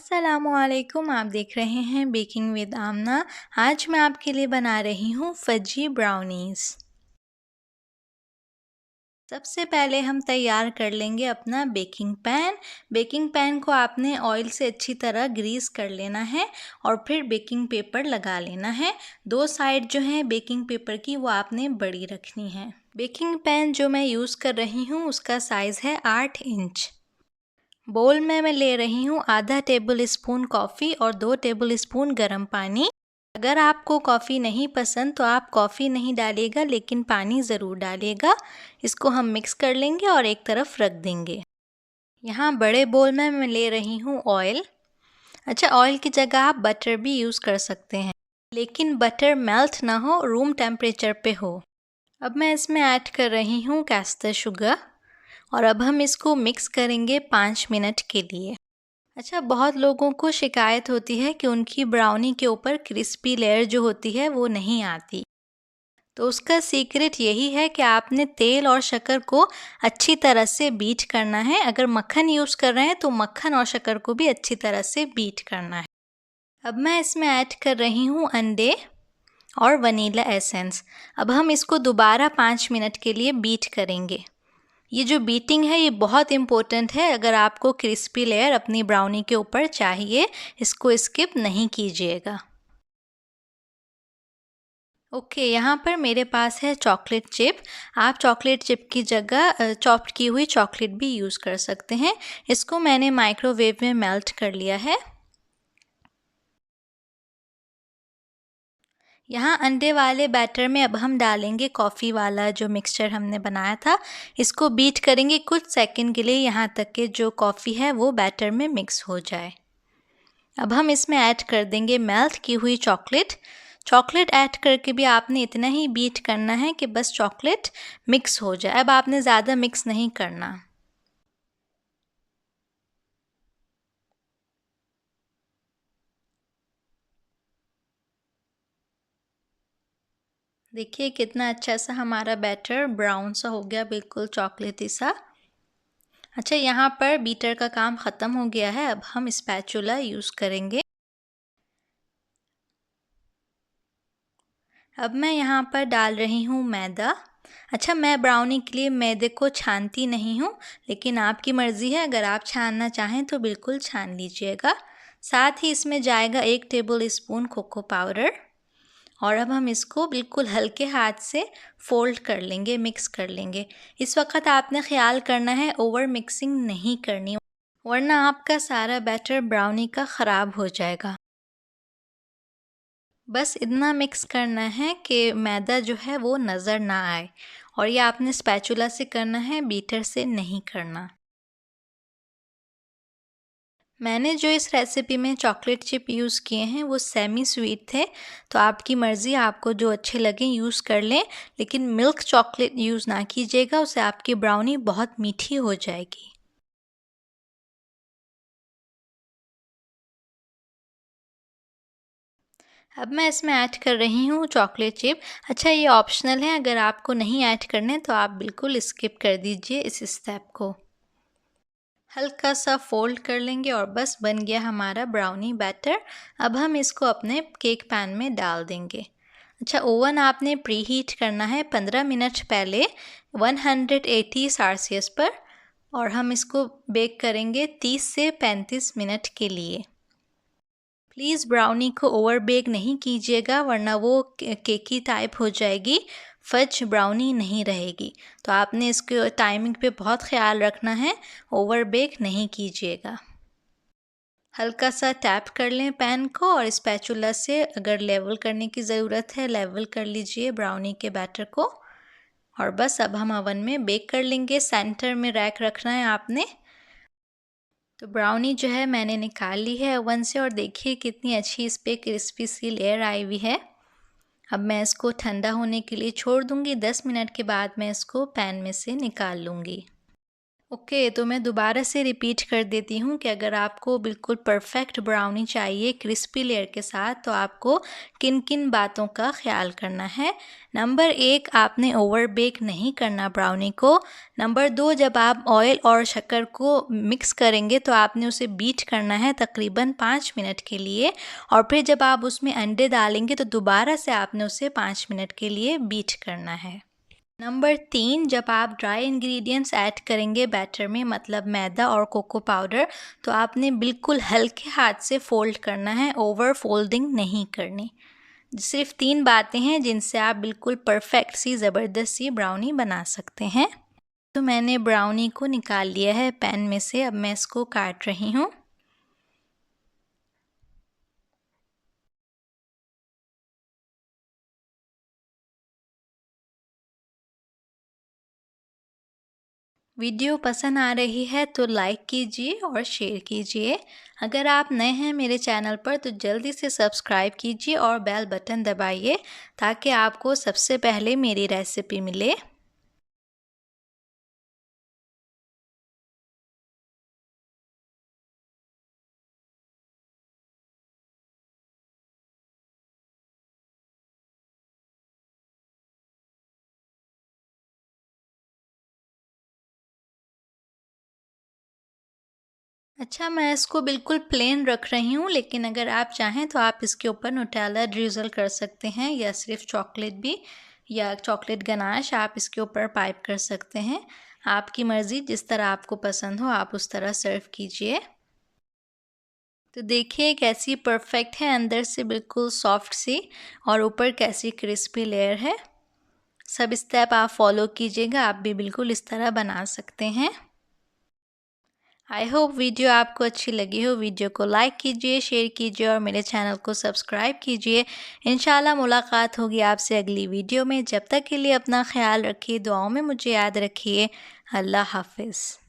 अस्सलामु अलैकुम। आप देख रहे हैं बेकिंग विद आमना। आज मैं आपके लिए बना रही हूँ फजी ब्राउनीज़। सबसे पहले हम तैयार कर लेंगे अपना बेकिंग पैन। बेकिंग पैन को आपने ऑयल से अच्छी तरह ग्रीस कर लेना है और फिर बेकिंग पेपर लगा लेना है। दो साइड जो है बेकिंग पेपर की वो आपने बड़ी रखनी है। बेकिंग पैन जो मैं यूज़ कर रही हूँ उसका साइज़ है 8 इंच। बोल में मैं ले रही हूँ आधा टेबल स्पून कॉफ़ी और 2 टेबल स्पून गर्म पानी। अगर आपको कॉफ़ी नहीं पसंद तो आप कॉफ़ी नहीं डालिएगा लेकिन पानी ज़रूर डालिएगा। इसको हम मिक्स कर लेंगे और एक तरफ रख देंगे। यहाँ बड़े बोल में मैं ले रही हूँ ऑयल। अच्छा, ऑयल की जगह आप बटर भी यूज़ कर सकते हैं, लेकिन बटर मेल्ट ना हो, रूम टेम्परेचर पे हो। अब मैं इसमें ऐड कर रही हूँ कैस्टर शुगर और अब हम इसको मिक्स करेंगे 5 मिनट के लिए। अच्छा, बहुत लोगों को शिकायत होती है कि उनकी ब्राउनी के ऊपर क्रिस्पी लेयर जो होती है वो नहीं आती। तो उसका सीक्रेट यही है कि आपने तेल और शक्कर को अच्छी तरह से बीट करना है। अगर मक्खन यूज़ कर रहे हैं तो मक्खन और शक्कर को भी अच्छी तरह से बीट करना है। अब मैं इसमें ऐड कर रही हूँ अंडे और वनीला एसेंस। अब हम इसको दोबारा 5 मिनट के लिए बीट करेंगे। ये जो बीटिंग है ये बहुत इम्पोर्टेंट है। अगर आपको क्रिस्पी लेयर अपनी ब्राउनी के ऊपर चाहिए, इसको स्किप नहीं कीजिएगा। ओके, यहाँ पर मेरे पास है चॉकलेट चिप। आप चॉकलेट चिप की जगह चॉप्ड की हुई चॉकलेट भी यूज़ कर सकते हैं। इसको मैंने माइक्रोवेव में मेल्ट कर लिया है। यहाँ अंडे वाले बैटर में अब हम डालेंगे कॉफ़ी वाला जो मिक्सचर हमने बनाया था। इसको बीट करेंगे कुछ सेकंड के लिए, यहाँ तक कि जो कॉफ़ी है वो बैटर में मिक्स हो जाए। अब हम इसमें ऐड कर देंगे मेल्ट की हुई चॉकलेट। चॉकलेट ऐड करके भी आपने इतना ही बीट करना है कि बस चॉकलेट मिक्स हो जाए। अब आपने ज़्यादा मिक्स नहीं करना। देखिए कितना अच्छा सा हमारा बैटर ब्राउन सा हो गया, बिल्कुल चॉकलेटी सा। अच्छा, यहाँ पर बीटर का काम ख़त्म हो गया है। अब हम स्पैचुला यूज़ करेंगे। अब मैं यहाँ पर डाल रही हूँ मैदा। अच्छा, मैं ब्राउनी के लिए मैदे को छानती नहीं हूँ, लेकिन आपकी मर्ज़ी है। अगर आप छानना चाहें तो बिल्कुल छान लीजिएगा। साथ ही इसमें जाएगा 1 टेबल स्पून कोको पाउडर और अब हम इसको बिल्कुल हल्के हाथ से फोल्ड कर लेंगे, मिक्स कर लेंगे। इस वक्त आपने ख्याल करना है ओवर मिक्सिंग नहीं करनी, वरना आपका सारा बैटर ब्राउनी का ख़राब हो जाएगा। बस इतना मिक्स करना है कि मैदा जो है वो नज़र ना आए, और ये आपने स्पैचुला से करना है, बीटर से नहीं करना। मैंने जो इस रेसिपी में चॉकलेट चिप यूज़ किए हैं वो सेमी स्वीट थे, तो आपकी मर्ज़ी, आपको जो अच्छे लगें यूज़ कर लें, लेकिन मिल्क चॉकलेट यूज़ ना कीजिएगा, उससे आपकी ब्राउनी बहुत मीठी हो जाएगी। अब मैं इसमें ऐड कर रही हूँ चॉकलेट चिप। अच्छा, ये ऑप्शनल है, अगर आपको नहीं ऐड करने तो आप बिल्कुल स्किप कर दीजिए इस स्टेप को। हल्का सा फोल्ड कर लेंगे और बस बन गया हमारा ब्राउनी बैटर। अब हम इसको अपने केक पैन में डाल देंगे। अच्छा, ओवन आपने प्री हीट करना है 15 मिनट पहले 180 सेल्सियस पर, और हम इसको बेक करेंगे 30 से 35 मिनट के लिए। प्लीज़ ब्राउनी को ओवर बेक नहीं कीजिएगा, वरना वो केकी टाइप हो जाएगी, फज ब्राउनी नहीं रहेगी। तो आपने इसके टाइमिंग पे बहुत ख्याल रखना है, ओवर बेक नहीं कीजिएगा। हल्का सा टैप कर लें पैन को और स्पैचुला से अगर लेवल करने की ज़रूरत है लेवल कर लीजिए ब्राउनी के बैटर को, और बस अब हम ओवन में बेक कर लेंगे। सेंटर में रैक रखना है आपने। तो ब्राउनी जो है मैंने निकाल ली है ओवन से, और देखिए कितनी अच्छी इस पर क्रिस्पी सी लेयर आई हुई है। अब मैं इसको ठंडा होने के लिए छोड़ दूंगी। 10 मिनट के बाद मैं इसको पैन में से निकाल लूँगी। ओके तो मैं दोबारा से रिपीट कर देती हूँ कि अगर आपको बिल्कुल परफेक्ट ब्राउनी चाहिए क्रिस्पी लेयर के साथ, तो आपको किन किन बातों का ख्याल करना है। नंबर 1, आपने ओवर बेक नहीं करना ब्राउनी को। नंबर 2, जब आप ऑयल और शक्कर को मिक्स करेंगे तो आपने उसे बीट करना है तकरीबन 5 मिनट के लिए, और फिर जब आप उसमें अंडे डालेंगे तो दोबारा से आपने उसे 5 मिनट के लिए बीट करना है। नंबर 3, जब आप ड्राई इंग्रेडिएंट्स ऐड करेंगे बैटर में, मतलब मैदा और कोको पाउडर, तो आपने बिल्कुल हल्के हाथ से फोल्ड करना है, ओवर फोल्डिंग नहीं करनी। सिर्फ 3 बातें हैं जिनसे आप बिल्कुल परफेक्ट सी ज़बरदस्त सी ब्राउनी बना सकते हैं। तो मैंने ब्राउनी को निकाल लिया है पैन में से, अब मैं इसको काट रही हूँ। वीडियो पसंद आ रही है तो लाइक कीजिए और शेयर कीजिए। अगर आप नए हैं मेरे चैनल पर तो जल्दी से सब्सक्राइब कीजिए और बेल बटन दबाइए ताकि आपको सबसे पहले मेरी रेसिपी मिले। अच्छा, मैं इसको बिल्कुल प्लेन रख रही हूँ, लेकिन अगर आप चाहें तो आप इसके ऊपर नुटेला ड्रिज़ल कर सकते हैं, या सिर्फ चॉकलेट भी, या चॉकलेट गनाश आप इसके ऊपर पाइप कर सकते हैं। आपकी मर्ज़ी, जिस तरह आपको पसंद हो आप उस तरह सर्व कीजिए। तो देखिए कैसी परफेक्ट है, अंदर से बिल्कुल सॉफ्ट सी और ऊपर कैसी क्रिस्पी लेयर है। सब स्टेप आप फॉलो कीजिएगा, आप भी बिल्कुल इस तरह बना सकते हैं। आई होप वीडियो आपको अच्छी लगी हो। वीडियो को लाइक कीजिए, शेयर कीजिए और मेरे चैनल को सब्सक्राइब कीजिए। इंशाल्लाह मुलाकात होगी आपसे अगली वीडियो में। जब तक के लिए अपना ख्याल रखिए, दुआओं में मुझे याद रखिए। अल्लाह हाफिज़।